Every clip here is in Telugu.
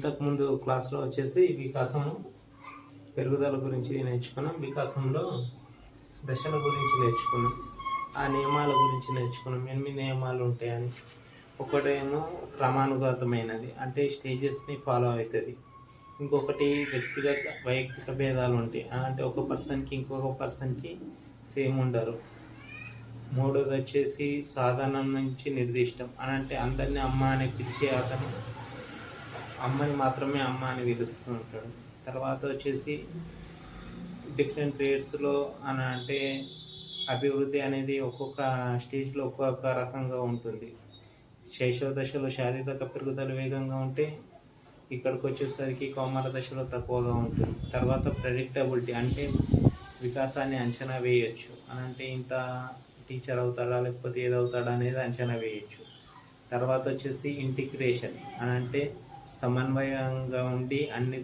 ఇంతకుముందు క్లాస్లో వచ్చేసి వికాసం పెరుగుదల గురించి నేర్చుకున్నాం. వికాసంలో దశల గురించి నేర్చుకున్నాం. ఆ నియమాల గురించి నేర్చుకున్నాం. 8 నియమాలు ఉంటాయని. ఒకటేమో క్రమానుగతమైనది, అంటే స్టేజెస్ని ఫాలో అవుతుంది. ఇంకొకటి వైయక్తిక భేదాలు ఉంటాయి, అంటే ఒక పర్సన్కి ఇంకొక పర్సన్కి సేమ్ ఉండరు. మూడోది వచ్చేసి సాధారణం నుంచి నిర్దిష్టం, అని అంటే అందరినీ అమ్మ అని పిలిచి అతను అమ్మని మాత్రమే అమ్మ అని పిలుస్తూ ఉంటాడు. తర్వాత వచ్చేసి డిఫరెంట్ రేట్స్లో అని అంటే అభివృద్ధి అనేది ఒక్కొక్క స్టేజ్లో ఒక్కొక్క రకంగా ఉంటుంది. శైశవ దశలో శారీరక పెరుగుదల వేగంగా ఉంటే ఇక్కడికి వచ్చేసరికి కౌమార దశలో తక్కువగా ఉంటుంది. తర్వాత ప్రెడిక్టబిలిటీ, అంటే వికాసాన్ని అంచనా వేయచ్చు, అని అంటే ఇంత టీచర్ అవుతాడా లేకపోతే ఏదవుతాడా అనేది అంచనా వేయచ్చు. తర్వాత వచ్చేసి ఇంటిగ్రేషన్, అని అంటే సమన్వయంగా ఉండి అన్ని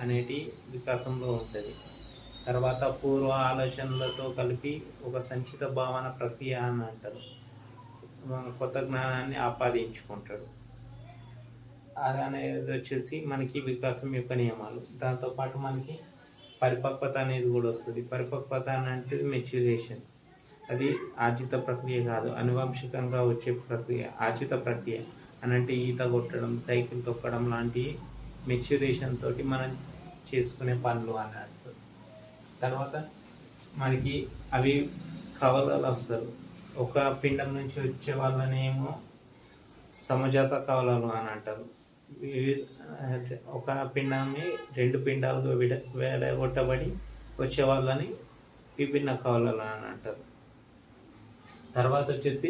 అనేటి వికాసంలో ఉంటుంది. తర్వాత పూర్వ ఆలోచనలతో కలిపి ఒక సంచిత భావన ప్రక్రియ అని అంటారు. కొత్త జ్ఞానాన్ని ఆపాదించుకుంటాడు. అది అనేది వచ్చేసి మనకి వికాసం యొక్క నియమాలు. దాంతోపాటు మనకి పరిపక్వత అనేది కూడా వస్తుంది. పరిపక్వత అని అంటే మెచ్యురేషన్. అది ఆర్జిత ప్రక్రియ కాదు, అనువంశికంగా వచ్చే ప్రక్రియ. ఆర్జిత ప్రక్రియ అని అంటే ఈత కొట్టడం, సైకిల్ తొక్కడం లాంటి మెచ్యురేషన్ తోటి మనం చేసుకునే పనులు అన్నట్టు. తర్వాత మనకి అవి కవలలు వస్తారు. ఒక పిండం నుంచి వచ్చే వాళ్ళనేమో సమజాత కవలలు అని అంటారు. ఒక పిండాన్ని 2 పిండాలుగా విడగొట్టబడి వచ్చే వాళ్ళని విభిన్న కవలలు అని అంటారు. తర్వాత వచ్చేసి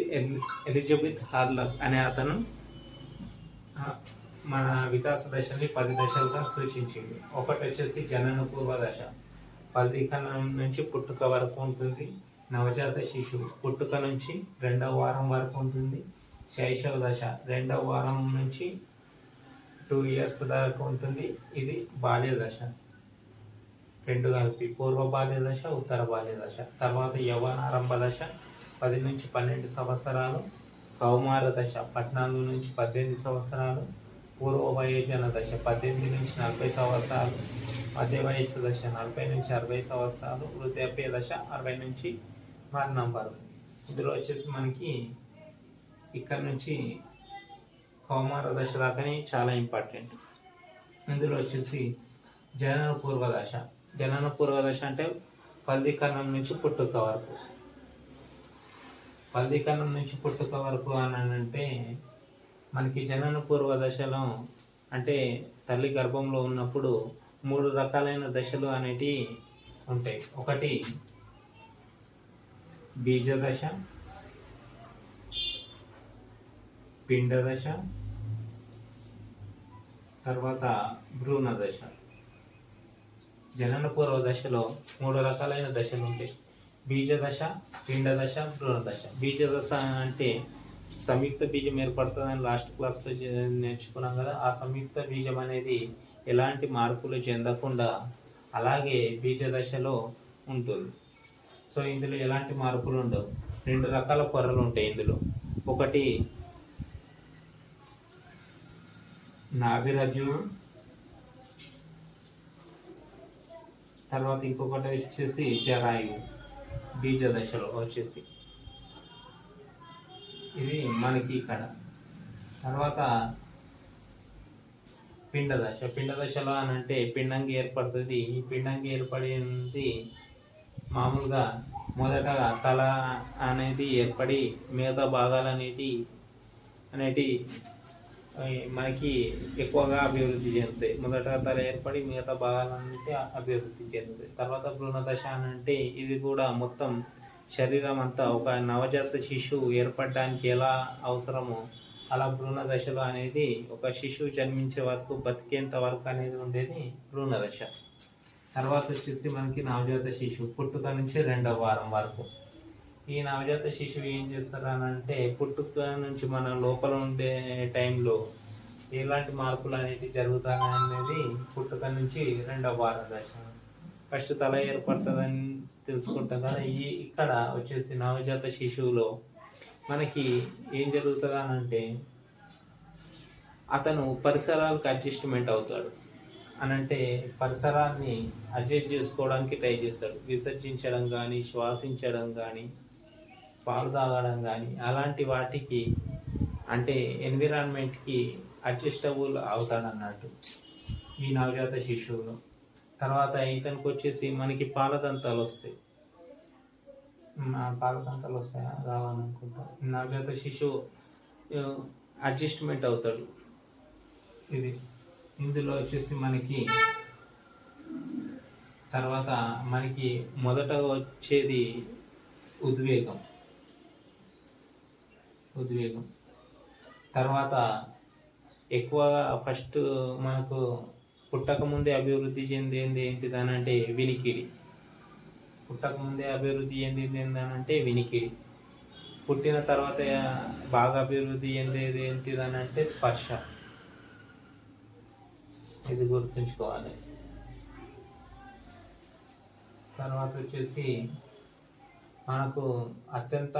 ఎలిజబెత్ హార్లాక్ అనే అతను మన వికాస దశని 10 దశలుగా సూచించింది. ఒకటి వచ్చేసి జనన పూర్వ దశ, ఫలదీకరణం నుంచి పుట్టుక వరకు ఉంటుంది. నవజాత శిశువు పుట్టుక నుంచి 2వ వారం వరకు ఉంటుంది. శైశవ దశ 2వ వారం నుంచి 2 years దాకా ఉంటుంది. ఇది బాల్య దశ, 2 కలిపి పూర్వ బాల్య దశ, ఉత్తర బాల్య దశ. తర్వాత యవ్వనారంభ దశ 10 నుంచి 12 సంవత్సరాలు. కౌమార దశ 14 నుంచి 18 సంవత్సరాలు. పూర్వ వయోజన దశ 18 నుంచి 40 సంవత్సరాలు. మధ్య వయస్సు దశ 40 నుంచి 60 సంవత్సరాలు. వృద్ధాప్య దశ 60 నుంచి మరణం వరకు. ఇందులో వచ్చేసి మనకి ఇక్కడ నుంచి కౌమార దశ దాకానే చాలా ఇంపార్టెంట్. ఇందులో వచ్చేసి జనన పూర్వ దశ. జనన పూర్వ దశ అంటే ఫలదీకరణం నుంచి పుట్టుక వరకు. ఫలదీకరణం నుంచి పుట్టుక వరకు అని అంటే మనకి జనన పూర్వ దశలో అంటే తల్లి గర్భంలో ఉన్నప్పుడు 3 రకాలైన దశలు అనేటివి ఉంటాయి. ఒకటి బీజ దశ, పిండ దశ, తర్వాత భ్రూణ దశ. జనన పూర్వ దశలో 3 రకాలైన దశలు ఉంటాయి: బీజ దశ, పిండ దశ, భ్రూణ దశ. బీజ దశ అంటే సంయుక్త బీజం ఏర్పడుతుందని లాస్ట్ క్లాస్లో నేర్చుకున్నాం కదా. ఆ సంయుక్త బీజం అనేది ఎలాంటి మార్పులు చెందకుండా అలాగే బీజ దశలో ఉంటుంది. సో ఇందులో ఎలాంటి మార్పులు ఉండవు. 2 రకాల పొరలు ఉంటాయి ఇందులో. ఒకటి నాభిరజ్జువు, తర్వాత ఇంకొకటి వచ్చేసి జరాయువు. బీజ దశలో వచ్చేసి ఇది మనకి ఇక్కడ. తర్వాత పిండ దశ. పిండ దశలో అని అంటే పిండంగి ఏర్పడుతుంది. ఈ పిండంగి ఏర్పడింది మామూలుగా మొదట తల అనేది ఏర్పడి మిగతా భాగాలు అనేటి మనకి ఎక్కువగా అభివృద్ధి చెందుతాయి. మొదట తల ఏర్పడి మిగతా భాగాలన్నిటి అభివృద్ధి చెందుతాయి. తర్వాత భ్రూణ దశ అని అంటే ఇది కూడా మొత్తం శరీరం అంతా ఒక నవజాత శిశువు ఏర్పడడానికి ఎలా అవసరమో అలా భ్రూణ దశలో అనేది ఒక శిశువు జన్మించే వరకు బతికేంత వరకు అనేది ఉండేది భ్రూణ దశ. తర్వాత వచ్చేసి మనకి నవజాత శిశువు పుట్టుక నుంచి 2వ వారం వరకు. ఈ నవజాత శిశువు ఏం చేస్తారు అని అంటే పుట్టుక నుంచి మన లోపల ఉండే టైంలో ఎలాంటి మార్పులు అనేవి జరుగుతాయి అనేది పుట్టుక నుంచి 2వ వారం దశ. ఫస్ట్ తల ఏర్పడుతుందని తెలుసుకుంటాం కదా. ఇక్కడ వచ్చేసి నవజాత శిశువులో మనకి ఏం జరుగుతుంది అని అంటే అతను పరిసరాలకు అడ్జస్ట్మెంట్ అవుతాడు. అనంటే పరిసరాన్ని అడ్జస్ట్ చేసుకోవడానికి ట్రై చేస్తాడు. విసర్జించడం కానీ, శ్వాసించడం కానీ, పాలు తాగడం కానీ అలాంటి వాటికి అంటే ఎన్విరాన్మెంట్కి అడ్జస్టబుల్ అవుతాడన్నట్టు ఈ నవజాత శిశువులు. తర్వాత ఇతనికి వచ్చేసి మనకి పాలదంతాలు వస్తాయి. పాలదంతాలు వస్తాయా రావాలనుకుంటా. నవజాత శిశువు అడ్జస్ట్మెంట్ అవుతాడు. ఇది ఇందులో వచ్చేసి మనకి తర్వాత మనకి మొదట వచ్చేది ఉద్వేగం. తర్వాత ఎక్కువగా ఫస్ట్ మనకు పుట్టక ముందే అభివృద్ధి చెందేది ఏంటిదనంటే వినికిడి. పుట్టిన తర్వాత బాగా అభివృద్ధి చెందేది ఏంటిదనంటే స్పర్శ. ఇది గుర్తుంచుకోవాలి. తర్వాత వచ్చేసి మనకు అత్యంత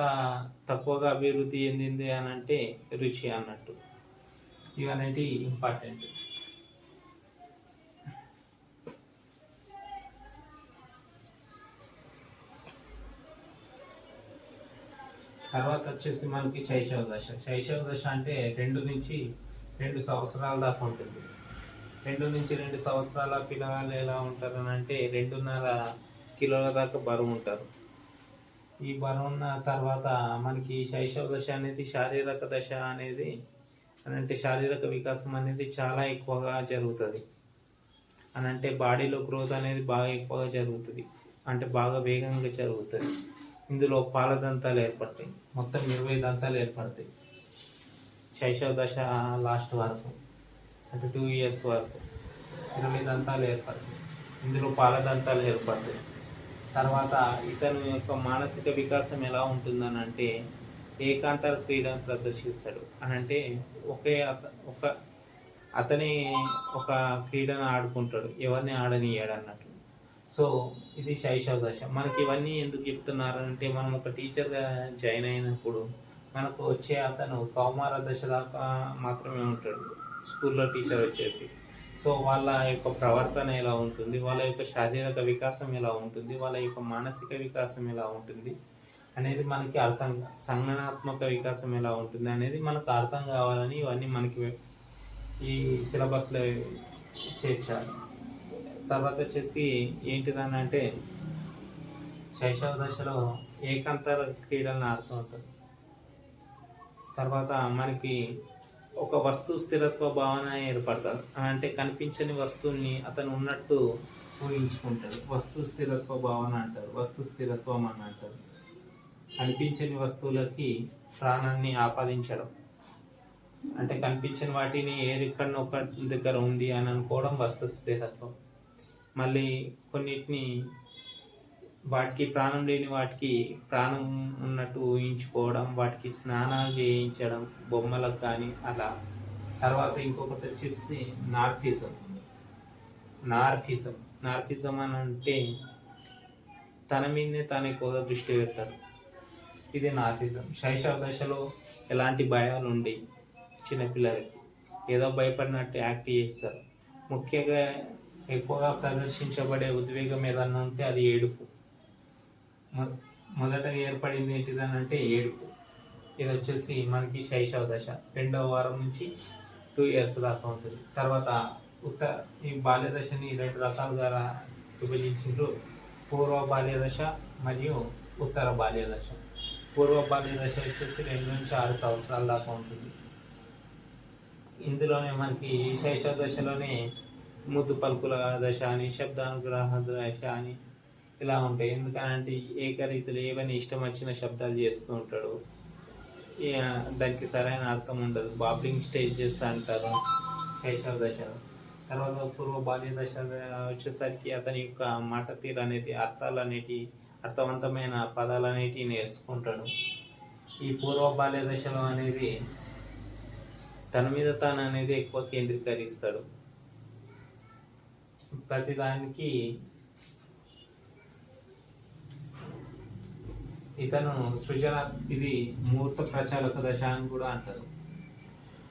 తక్కువగా అభివృద్ధి చెందింది అని అంటే రుచి అన్నట్టు. ఇవన్నీ ఇంపార్టెంట్. తర్వాత వచ్చేసి మనకి శైశవ దశ అంటే 2 నుంచి 2 సంవత్సరాల దాకా ఉంటుంది. 2 నుంచి 2 సంవత్సరాల పిల్లలు ఎలా ఉంటారు అని అంటే 2.5 కిలోల దాకా బరువు ఉంటారు. ఈ బరువు ఉన్న తర్వాత మనకి శైశవ దశ అనేది శారీరక దశ అనేది అంటే శారీరక వికాసం అనేది చాలా ఎక్కువగా జరుగుతుంది. అని అంటే బాడీలో గ్రోత్ అనేది బాగా ఎక్కువగా జరుగుతుంది. అంటే బాగా వేగంగా జరుగుతుంది. ఇందులో పాలదంతాలు ఏర్పడతాయి. మొత్తం 20 దంతాలు ఏర్పడతాయి శైశవ దశ లాస్ట్ వరకు, అంటే 2 years వరకు 20 దంతాలు ఏర్పడతాయి. ఇందులో పాలదంతాలు ఏర్పడతాయి. తర్వాత ఇతను యొక్క మానసిక వికాసం ఎలా ఉంటుందని అంటే ఏకాంతర క్రీడను ప్రదర్శిస్తాడు. అని అంటే అతనే ఒక క్రీడను ఆడుకుంటాడు, ఎవరిని ఆడనియ్యాడు అన్నట్టు. సో ఇది శైశవ దశ. మనకి ఇవన్నీ ఎందుకు చెప్తున్నారంటే మనం ఒక టీచర్గా జాయిన్ అయినప్పుడు మనకు వచ్చే అతను కౌమార దశ దాకా మాత్రమే ఉంటాడు స్కూల్లో టీచర్ వచ్చేసి. సో వాళ్ళ యొక్క ప్రవర్తన ఎలా ఉంటుంది, వాళ్ళ యొక్క శారీరక వికాసం ఎలా ఉంటుంది, వాళ్ళ యొక్క మానసిక వికాసం ఎలా ఉంటుంది అనేది మనకి సంజ్ఞానాత్మక వికాసం ఎలా ఉంటుంది అనేది మనకు అర్థం కావాలని ఇవన్నీ మనకి ఈ సిలబస్లో చేర్చాలి. తర్వాత వచ్చేసి ఏంటిదని అంటే శైశవ దశలో ఏకాంతర క్రీడలను ఆడుతూ ఉంటారు. తర్వాత మనకి ఒక వస్తు స్థిరత్వ భావన ఏర్పడతారు. అంటే కనిపించని వస్తువుని అతను ఉన్నట్టు ఊహించుకుంటాడు. వస్తు స్థిరత్వ భావన అంటారు, వస్తు స్థిరత్వం అని అంటారు. కనిపించని వస్తువులకి ప్రాణాన్ని ఆపాదించడం, అంటే కనిపించని వాటిని ఏరికన్నా ఒక దగ్గర ఉంది అని అనుకోవడం వస్తు స్థిరత్వం. మళ్ళీ కొన్నిటిని వాటికి ప్రాణం లేని వాటికి ప్రాణం ఉన్నట్టు ఊహించుకోవడం, వాటికి స్నానాలు చేయించడం బొమ్మలకు కానీ అలా. తర్వాత ఇంకొకటి వచ్చేసి నార్ఫిజం అని అంటే తన మీదనే తాను ఎక్కువగా దృష్టి పెడతారు. ఇది నార్ఫిజం. శైశవ దశలో ఎలాంటి భయాలు ఉండి చిన్నపిల్లలకి ఏదో భయపడినట్టు యాక్ట్ చేస్తారు. ముఖ్యంగా ఎక్కువగా ప్రదర్శించబడే ఉద్వేగం ఏదన్నా ఉంటే అది ఏడుపు. మొదట ఏర్పడింది ఏంటిదని అంటే ఏడుపు. ఇది వచ్చేసి మనకి శైశవ దశ 2వ వారం నుంచి 2 years దాకా ఉంటుంది. తర్వాత ఈ బాల్య దశని 2 రకాలుగా విభజించారు. పూర్వ బాల్య దశ మరియు ఉత్తర బాల్య దశ. పూర్వ బాల్య దశ వచ్చేసి 2 నుంచి 6 సంవత్సరాల దాకా ఉంటుంది. ఇందులోనే మనకి శైశవ దశలోనే ముద్దు పలుకుల దశ అని, శబ్దానుగ్రహ దశ అని ఇలా ఉంటాయి. ఎందుకంటే ఏకరీతులు ఏవైనా ఇష్టం వచ్చిన శబ్దాలు చేస్తూ ఉంటాడు. దానికి సరైన అర్థం ఉండదు. బాబ్లింగ్ స్టేజెస్ అంటారు శైశవ దశలో. తర్వాత పూర్వ బాల్య దశ వచ్చేసరికి అతని యొక్క మాట తీరు అనేది అర్థవంతమైన పదాలు అనేటివి నేర్చుకుంటాడు. ఈ పూర్వ బాల్య దశలో అనేది తన మీద తాను అనేది ఎక్కువ కేంద్రీకరిస్తాడు. ప్రతిదానికి ఇతను ఇది ముహూర్త ప్రచాలక దశ అని కూడా అంటారు.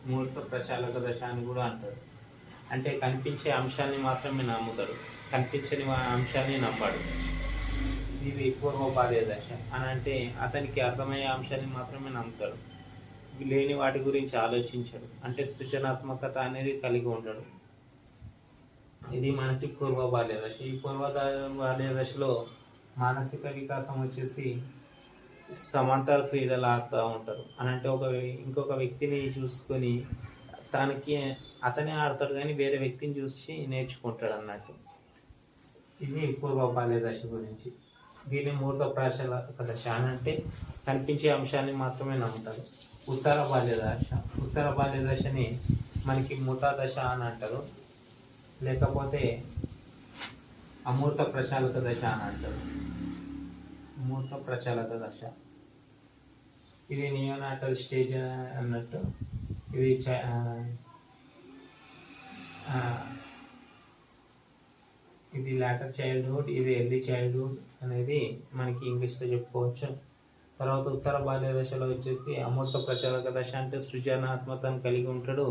ముహూర్త ప్రచాలక దశ అని కూడా అంటారు. అంటే కనిపించే అంశాన్ని మాత్రమే నమ్ముతాడు, కనిపించని అంశాన్ని నమ్మాడు. ఇది పూర్వోపాధ్యాయ దశ అని అంటే అతనికి అర్థమయ్యే అంశాన్ని మాత్రమే నమ్ముతాడు, లేని వాటి గురించి ఆలోచించడు, అంటే సృజనాత్మకత అనేది కలిగి ఉండడు. ఇది మనకి పూర్వ బాల్య దశ. ఈ పూర్వ బాల్య దశలో మానసిక వికాసం వచ్చేసి సమాంతర క్రీడలు ఆడుతూ ఉంటారు. అని అంటే ఇంకొక వ్యక్తిని చూసుకొని అతనే ఆడతాడు కానీ వేరే వ్యక్తిని చూసి నేర్చుకుంటాడు అన్నట్టు. ఇది పూర్వ బాల్య దశ గురించి. దీన్ని మూర్త ప్రాచలక దశ అని అంటే కనిపించే అంశాన్ని మాత్రమే నమ్ముతారు. ఉత్తర బాల్య దశ. ఉత్తర బాల్య దశని మనకి ముఠా దశ అని అంటారు, లేకపోతే అమూర్త ప్రచాలక దశ అని అంటారు. అమూర్త ప్రచాలక దశ ఇది నియోనాటల్ స్టేజ్ అన్నట్టు. ఇది ఇది లాటర్ చైల్డ్హుడ్, ఇది ఎర్లీ చైల్డ్హుడ్ అనేది మనకి ఇంగ్లీష్లో చెప్పుకోవచ్చు. తర్వాత ఉత్తర బాల్య దశలో వచ్చేసి అమూర్త ప్రచాలక దశ అంటే సృజనాత్మకతను కలిగి ఉంటాడు.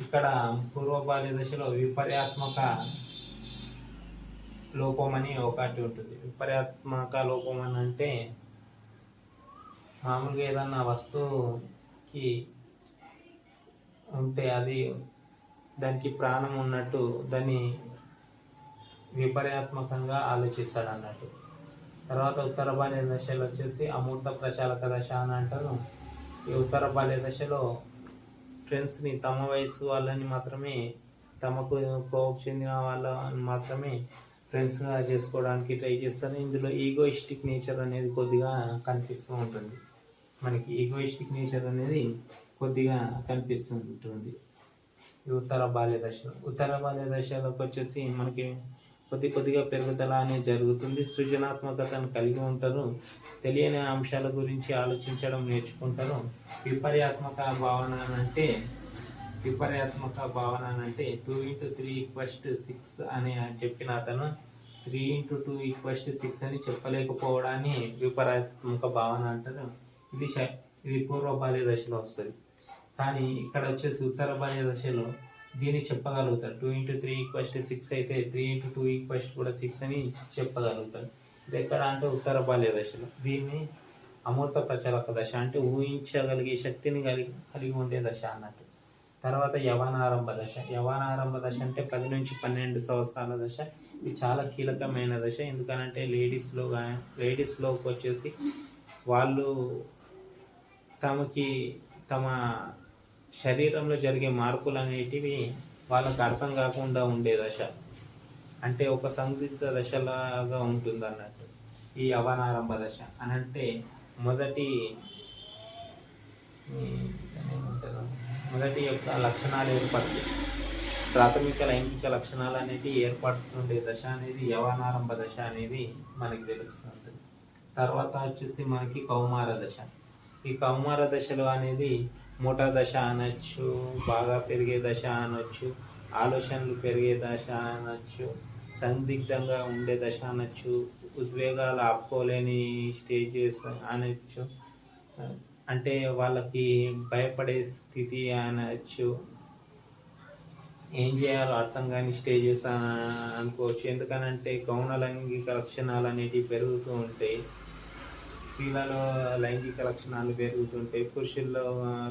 ఇక్కడ పూర్వ బాల్య దశలో విపర్యాత్మక లోపం అని ఒకటి ఉంటుంది. విపర్యాత్మక లోపం అని అంటే మామూలుగా ఏదన్నా వస్తువుకి ఉంటే అది దానికి ప్రాణం ఉన్నట్టు దాన్ని విపర్యాత్మకంగా ఆలోచిస్తాడు అన్నట్టు. తర్వాత ఉత్తర బాల్య దశలో వచ్చేసి అమూర్త ప్రచాలక దశ అని అంటారు. ఈ ఉత్తర బాల్య దశలో ఫ్రెండ్స్ని, తమ వయసు వాళ్ళని మాత్రమే, తమకు కోపం చెందిన వాళ్ళని మాత్రమే ఫ్రెండ్స్గా చేసుకోవడానికి ట్రై చేస్తారు. ఇందులో ఈగోయిస్టిక్ నేచర్ అనేది కొద్దిగా కనిపిస్తూ ఉంటుంది. మనకి ఈగోయిస్టిక్ నేచర్ అనేది కొద్దిగా కనిపిస్తూ ఉంటుంది ఈ ఉత్తర బాల్య దశలో. ఉత్తర బాల్య దశలోకి వచ్చేసి మనకి కొద్దిగా పెరుగుదల అనేది జరుగుతుంది. సృజనాత్మకతను కలిగి ఉంటారు, తెలియని అంశాల గురించి ఆలోచించడం నేర్చుకుంటారు. విపర్యాత్మక భావన అంటే 2 into 3 = 6 అని చెప్పిన అతను 3 into 2 = 6 అని చెప్పలేకపోవడాన్ని విపర్యాత్మక భావన అంటారు. ఇది పూర్వ బాల్య దశలో వస్తుంది. కానీ ఇక్కడ వచ్చేసి ఉత్తర బాల్య దశలో దీన్ని చెప్పగలుగుతాడు. 2 into 3 = 6 అయితే 3 into 2 = 6 అని చెప్పగలుగుతాడు. ఇది ఎక్కడ అంటే ఉత్తర బాల్య దశలో. దీన్ని అమూర్త ప్రచాలక దశ అంటే ఊహించగలిగే శక్తిని కలిగి ఉండే దశ అన్నట్టు. తర్వాత యవ్వనారంభ దశ. యవ్వనారంభ దశ అంటే 10 నుంచి 12 సంవత్సరాల దశ. ఇది చాలా కీలకమైన దశ. ఎందుకనంటే లేడీస్లోకి వచ్చేసి వాళ్ళు తమ శరీరంలో జరిగే మార్పులు అనేటివి వాళ్ళకు అర్థం కాకుండా ఉండే దశ. అంటే ఒక సందిగ్ధ దశలాగా ఉంటుంది అన్నట్టు ఈ యవ్వనారంభ దశ. అని అంటే మొదటి యొక్క లక్షణాలు ఏర్పడతాయి. ప్రాథమిక లైంగిక లక్షణాలు అనేవి ఏర్పడుతుండే దశ అనేది యవ్వనారంభ దశ అనేది మనకి తెలుస్తుంది. తర్వాత వచ్చేసి మనకి కౌమార దశ. ఈ కౌమార దశలో అనేది మోటా దశ అనొచ్చు, బాగా పెరిగే దశ అనొచ్చు, ఆలోచనలు పెరిగే దశ అనొచ్చు, సందిగ్ధంగా ఉండే దశ అనొచ్చు, ఉద్వేగాలు ఆపుకోలేని స్టేజెస్ అనొచ్చు, అంటే వాళ్ళకి భయపడే స్థితి అనొచ్చు, ఏం చేయాలో అర్థం కాని స్టేజెస్ అనుకోవచ్చు. ఎందుకనంటే గౌణ లైంగిక లక్షణాలు అనేటివి పెరుగుతూ ఉంటాయి. స్త్రీలలో లైంగిక లక్షణాలు పెరుగుతుంటాయి, పురుషుల్లో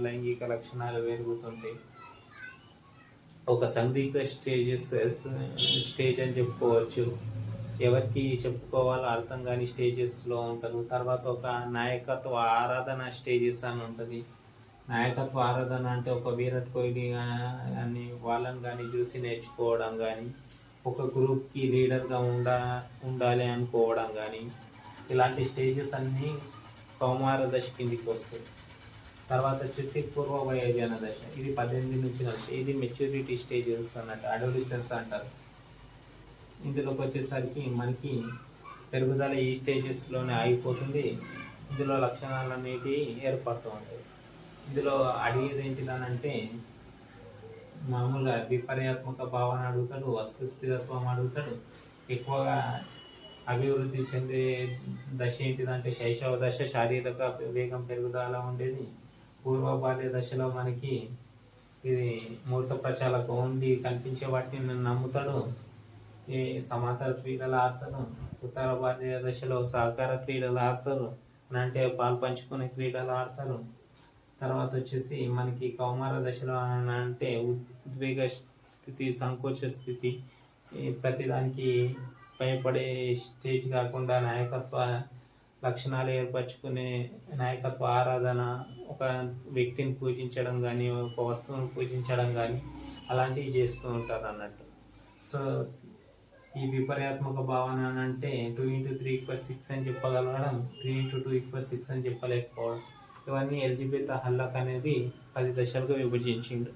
లైంగిక లక్షణాలు పెరుగుతుంటాయి. ఒక సందిగ్ధ స్టేజ్ అని చెప్పుకోవచ్చు. ఎవరికి చెప్పుకోవాలో అర్థం కాని స్టేజెస్లో ఉంటారు. తర్వాత ఒక నాయకత్వ ఆరాధన స్టేజెస్ అని ఉంటుంది. నాయకత్వ ఆరాధన అంటే ఒక విరాట్ కోహ్లీ అని వాళ్ళని కానీ చూసి నేర్చుకోవడం కానీ, ఒక గ్రూప్కి లీడర్గా ఉండాలి అనుకోవడం కానీ, ఇలాంటి స్టేజెస్ అన్నీ కౌమార దశ కిందికి వస్తాయి. తర్వాత వచ్చేసి పూర్వ వయోజన దశ. ఇది 18 నుంచి 40. ఇది మెచ్యూరిటీ స్టేజెస్ అన్నట్టు, అడోలిసెన్స్ అంటారు. ఇందులోకి వచ్చేసరికి మనకి పెరుగుదల ఈ స్టేజెస్లోనే ఆగిపోతుంది. ఇందులో లక్షణాలు అనేటివి ఏర్పడుతూ ఉంటాయి. ఇందులో అడిగేది ఏంటిదనంటే మామూలుగా విపర్యాత్మక భావన అడుగుతాడు, వస్తు స్థిరత్వం అడుగుతాడు. ఎక్కువగా అభివృద్ధి చెందే దశ ఏంటిదంటే శైశవ దశ, శారీరక వేగం పెరుగుదల ఉండేది. పూర్వ బాల్య దశలో మనకి ఇది మూర్త ప్రచాలకు ఓన్లీ కనిపించే వాటిని నమ్ముతాడు. ఈ సమాంతర క్రీడలు ఆడతారు. ఉత్తర భారతీయ దశలో సహకార క్రీడలు ఆడతారు, అంటే పాలు పంచుకునే క్రీడలు ఆడతారు. తర్వాత వచ్చేసి మనకి కౌమార దశలో అంటే ఉద్వేగ స్థితి, సంకోచ స్థితి, ప్రతిదానికి భయపడే స్టేజ్ కాకుండా నాయకత్వ లక్షణాలు ఏర్పరచుకునే నాయకత్వ ఆరాధన, ఒక వ్యక్తిని పూజించడం కానీ, ఒక వస్తువును పూజించడం కానీ అలాంటివి చేస్తూ ఉంటారు అన్నట్టు. సో ఈ విపర్యాత్మక భావన అని అంటే 2x3 = 6 అని చెప్పగలగడం, 3x2 = 6 అని చెప్పలేకపోవడం, ఇవన్నీ ఎల్జిబెత్ హల్లక్ అనేది 10 దశలుగా విభజించిండు.